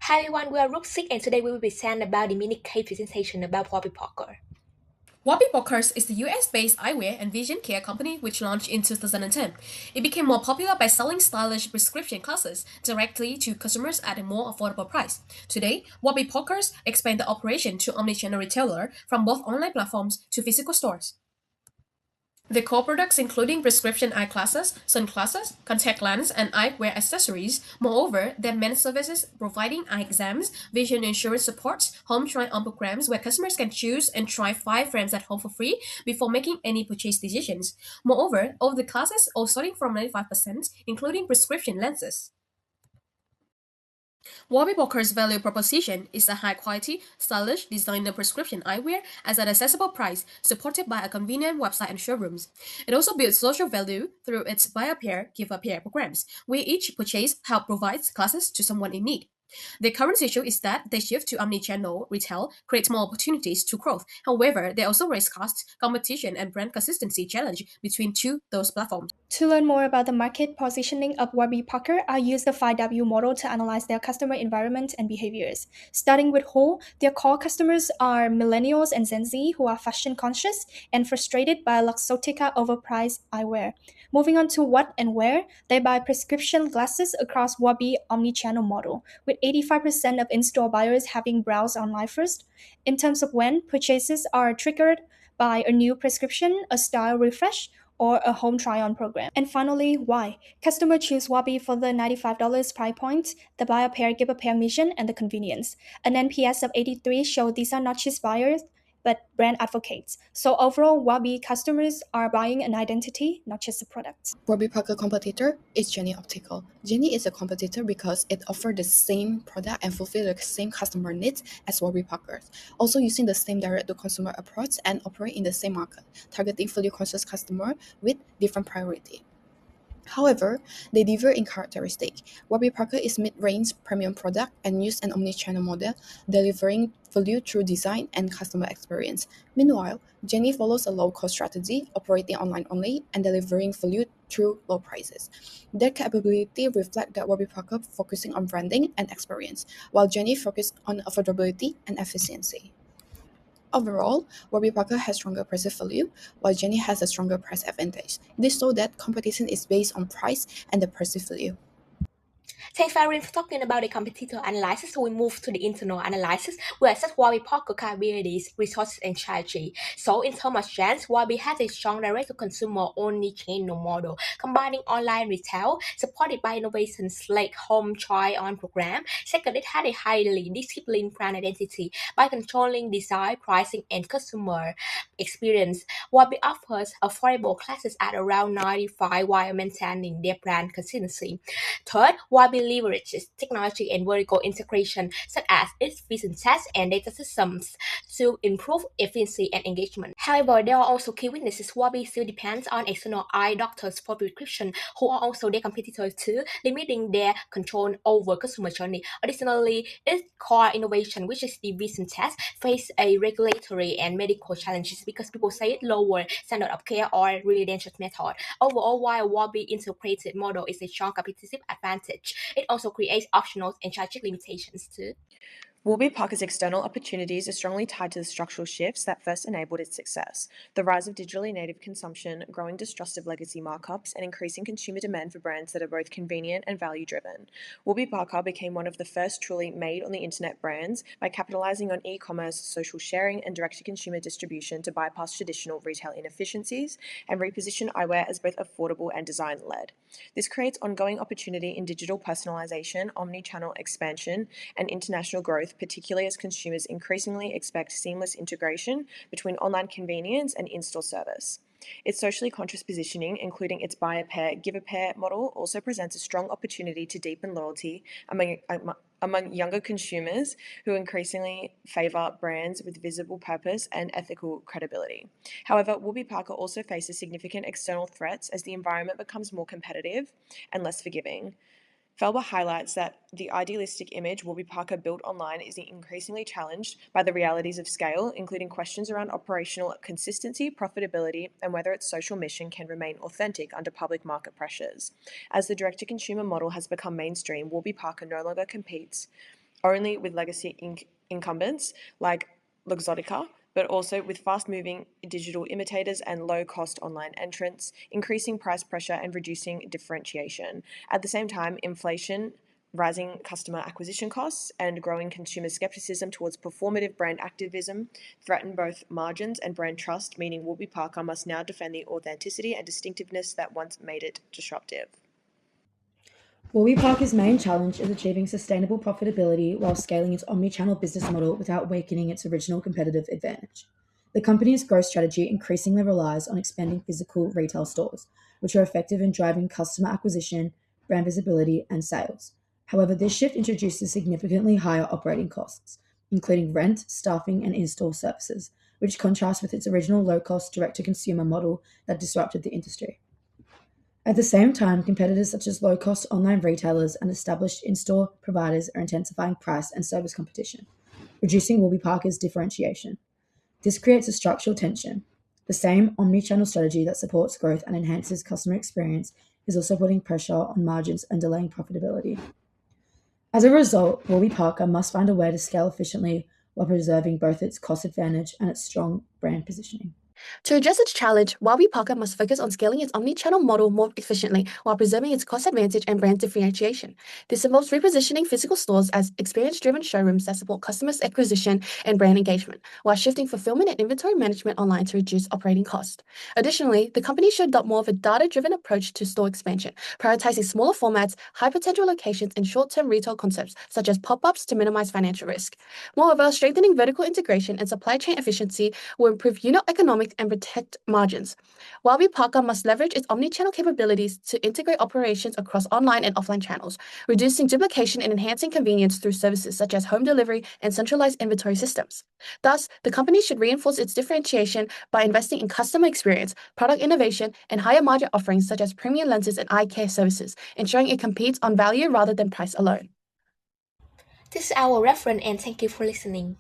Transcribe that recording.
Hi everyone, we are Ruxik and today we will present about the mini case presentation about Warby Parker. Warby Parker is the US-based eyewear and vision care company which launched in 2010. It became more popular by selling stylish prescription glasses directly to customers at a more affordable price. Today, Warby Parker expand the operation to omnichannel retailer from both online platforms to physical stores. The core products including prescription eyeglasses, sunglasses, contact lens, and eyewear accessories. Moreover, their main services providing eye exams, vision insurance supports, home try-on programs where customers can choose and try 5 frames at home for free before making any purchase decisions. Moreover, all the classes are starting from 95%, including prescription lenses. Warby Parker's value proposition is a high-quality, stylish, designer prescription eyewear at an accessible price, supported by a convenient website and showrooms. It also builds social value through its buy a pair, give a pair programs, where each purchase help provides glasses to someone in need. The current issue is that the shift to omnichannel retail creates more opportunities to growth. However, they also raise costs, competition, and brand consistency challenge between those platforms. To learn more about the market positioning of Warby Parker, I use the 5W model to analyze their customer environment and behaviors. Starting with who, their core customers are millennials and Gen Z who are fashion conscious and frustrated by Luxottica overpriced eyewear. Moving on to what and where, they buy prescription glasses across Warby omnichannel model, with 85% of in-store buyers having browsed online first. In terms of when, purchases are triggered by a new prescription, a style refresh, or a home try-on program. And finally, why? Customers choose Warby for the $95 price point, the buy a pair, give a pair mission, and the convenience. An NPS of 83 show these are not just buyers, but brand advocates. So overall, Warby customers are buying an identity, not just a product. Warby Parker competitor is Jenny Optical. Jenny is a competitor because it offers the same product and fulfill the same customer needs as Warby Parker, also using the same direct-to-consumer approach and operate in the same market, targeting value-conscious customer with different priority. However, they differ in characteristic. Warby Parker is mid-range premium product and use an omnichannel model, delivering value through design and customer experience. Meanwhile, Jenny follows a low-cost strategy, operating online only and delivering value through low prices. Their capability reflect that Warby Parker focusing on branding and experience, while Jenny focused on affordability and efficiency. Overall, Warby Parker has stronger price value, while Jenny has a stronger price advantage. This shows that competition is based on price and the price value. Thanks for talking about the competitor analysis. So we move to the internal analysis. We assess Warby Parker capabilities, resources, and strategy. So in terms of strengths, Warby has a strong direct-to-consumer omni-channel model, combining online retail, supported by innovations like home try-on program. Second, it had a highly disciplined brand identity by controlling design, pricing, and customer experience. Warby offers affordable classes at around 95 while maintaining their brand consistency. Third, Warby leverages technology and vertical integration, such as its vision tests and data systems, to improve efficiency and engagement. However, there are also key weaknesses. Warby still depends on external eye doctors for prescription, who are also their competitors too, limiting their control over customer journey. Additionally, its core innovation, which is the vision test, face a regulatory and medical challenges because people say it lower standard of care or really dangerous method. Overall, while Warby integrated model is a strong competitive advantage, it also creates optional and strategic limitations too. Warby Parker's external opportunities are strongly tied to the structural shifts that first enabled its success: the rise of digitally native consumption, growing distrust of legacy markups, and increasing consumer demand for brands that are both convenient and value-driven. Warby Parker became one of the first truly made-on-the-internet brands by capitalizing on e-commerce, social sharing, and direct-to-consumer distribution to bypass traditional retail inefficiencies and reposition eyewear as both affordable and design-led. This creates ongoing opportunity in digital personalization, omni-channel expansion, and international growth, particularly as consumers increasingly expect seamless integration between online convenience and in-store service. Its socially conscious positioning, including its buy a pair, give a pair model, also presents a strong opportunity to deepen loyalty among younger consumers who increasingly favor brands with visible purpose and ethical credibility. However, Warby Parker also faces significant external threats as the environment becomes more competitive and less forgiving. Felber highlights that the idealistic image Warby Parker built online is increasingly challenged by the realities of scale, including questions around operational consistency, profitability, and whether its social mission can remain authentic under public market pressures. As the direct-to-consumer model has become mainstream, Warby Parker no longer competes only with legacy incumbents like Luxottica, but also with fast-moving digital imitators and low-cost online entrants, increasing price pressure and reducing differentiation. At the same time, inflation, rising customer acquisition costs, and growing consumer skepticism towards performative brand activism threaten both margins and brand trust, meaning Warby Parker must now defend the authenticity and distinctiveness that once made it disruptive. Warby Parker's main challenge is achieving sustainable profitability while scaling its omni-channel business model without weakening its original competitive advantage. The company's growth strategy increasingly relies on expanding physical retail stores, which are effective in driving customer acquisition, brand visibility, and sales. However, this shift introduces significantly higher operating costs, including rent, staffing, and in-store services, which contrasts with its original low-cost direct-to-consumer model that disrupted the industry. At the same time, competitors such as low-cost online retailers and established in-store providers are intensifying price and service competition, reducing Warby Parker's differentiation. This creates a structural tension. The same omni-channel strategy that supports growth and enhances customer experience is also putting pressure on margins and delaying profitability. As a result, Warby Parker must find a way to scale efficiently while preserving both its cost advantage and its strong brand positioning. To address its challenge, Warby Parker must focus on scaling its omni-channel model more efficiently while preserving its cost advantage and brand differentiation. This involves repositioning physical stores as experience-driven showrooms that support customers' acquisition and brand engagement, while shifting fulfillment and inventory management online to reduce operating costs. Additionally, the company should adopt more of a data-driven approach to store expansion, prioritizing smaller formats, high-potential locations, and short-term retail concepts such as pop-ups to minimize financial risk. Moreover, strengthening vertical integration and supply chain efficiency will improve unit economics and protect margins. Warby Parker must leverage its omnichannel capabilities to integrate operations across online and offline channels, reducing duplication and enhancing convenience through services such as home delivery and centralized inventory systems. Thus, the company should reinforce its differentiation by investing in customer experience, product innovation, and higher margin offerings such as premium lenses and eye care services, ensuring it competes on value rather than price alone. This is our reference and thank you for listening.